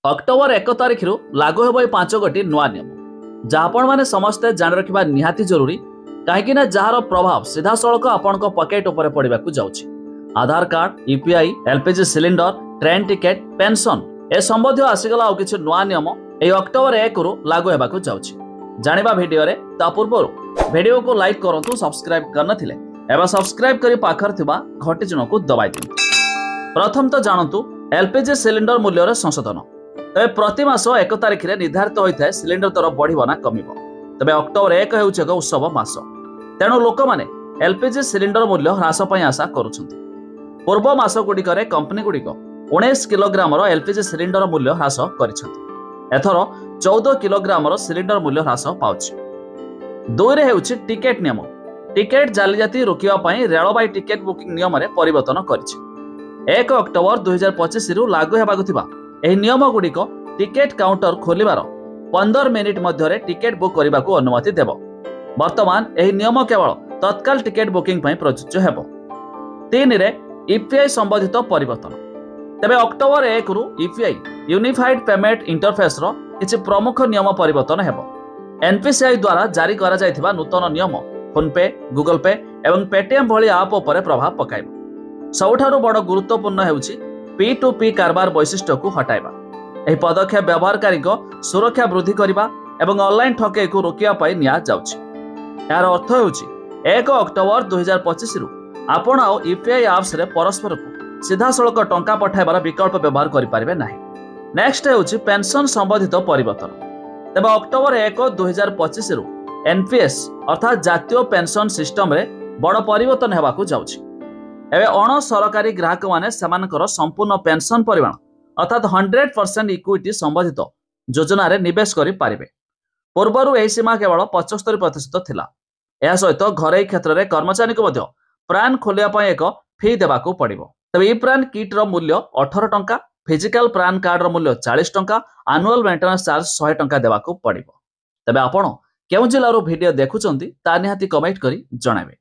October 1 तारिख लागू हो 5 गोटी नुआ नियम जहाँ आपण मैंने समस्ते जान रखा निहाती जरूरी कहीं जार प्रभाव सीधा सड़क आपण पकेट उपर पड़ा जाऊँगी। Aadhaar card, UPI, LPG cylinder, train ticket, pension ए संबंधी आसीगला आउ किछि नुआ नियम ए अक्टोबर 1 लागू होगा जाऊँगी। जानिबा भिडियो रे ता पूर्व भिडियो को लाइक करंतु, सब्सक्राइब करनथिले एवं सब्सक्राइब करी पाखर थिबा घंटी चिन्ह को दबाई दियंतु। प्रथम तो जानतु एलपीजी सिलिंडर मूल्य रे संशोधन। तबे प्रति मास 1 तारिख रे निर्धारित होता है सिलिंडर दर बढ़िबो ना कमिबो। तबे अक्टोबर 1 हेउछि एक उत्सव मास, तेणु लोक माने एलपीजी सिलिंडर मूल्य ह्रास पई आशा करूछंती। पूर्व मास गुड़िक कंपनी गुड़िक 19 किलोग्राम एलपीजी सिलिंडर मूल्य ह्रास करिसेंती। एथर 14 किलोग्राम सिलिंडर मूल्य ह्रास पाउछि। 2 रे हेउछि टिकेट नियम। टिकेट जालियाती रोकिबा पई रेलबाई टिकेट बुकिंग नियम रे परिवर्तन करिछि। 1 अक्टोबर 2025 रु लागू हेबाकु थिबा एही नियम गुड़िक टिकेट काउंटर खोलिबार 15 मिनिट मध्य टिकेट बुक करने को अनुमति देव। वर्तमान एही नियम केवल तत्काल टिकेट बुकिंग पई प्रযোज्य हेबो। 3 रे यूपीआई संबंधित परिवर्तन। तेबे अक्टोबर 1 रु यूपीआई यूनिफाइड पेमेंट इंटरफेस रो किछि प्रमुख नियम परिवर्तन हेबो। एनपीसीआई द्वारा जारी करा जायथिबा नूतन नियम फोनपे, गूगल पे एवं पेटीएम भली आप उपर प्रभाव पकाइबो। सबुठारु बड़ गुरुत्वपूर्ण हेउछि P2P कारबार वैशिष्ट्य को हटाइबा। एही पदक्षेप व्यवहारकारी सुरक्षा वृद्धि करबा एवं ऑनलाइन ठकेई को रोकिया पाई निया जाउछि। यार अर्थ हेउछि 1 अक्टोबर 2025 रु आपण आ यूपीआई एप्स रे परस्पर को सीधा सड़क टंका पठाइबार विकल्प व्यवहार करि पारिबे नाही। नेक्स्ट हेउछि पेंशन संबंधित परिवर्तन। तबे अक्टोबर 1 2025 रु एनपीएस अर्थात जातीय पेंशन सिस्टम रे बड़ परिवर्तन हेबाकु जाउछि। एवं अण सरकारी ग्राहक माने सेमानकर संपूर्ण पेंशन परिमाण अर्थात 100% इक्विटी संबंधित योजना रे निवेश करि पारिबे। पूर्वरु एही सीमा केवल 75% थिला। एहा सहित घरेई क्षेत्र रे कर्मचारी को मध्य प्राण खोलिया पय एक फी देबाकू पड़िबो। तबे ई प्राण किट रो मूल्य 18 टंका, फिजिकल प्राण कार्ड रो मूल्य 40 टंका, एनुअल मेंटेनेंस चार्ज 100 टंका देबाकू पड़िबो। तबे आपण केउ जिल्लारो वीडियो देखुचंती ता निहाती कमेंट करी जणाबे।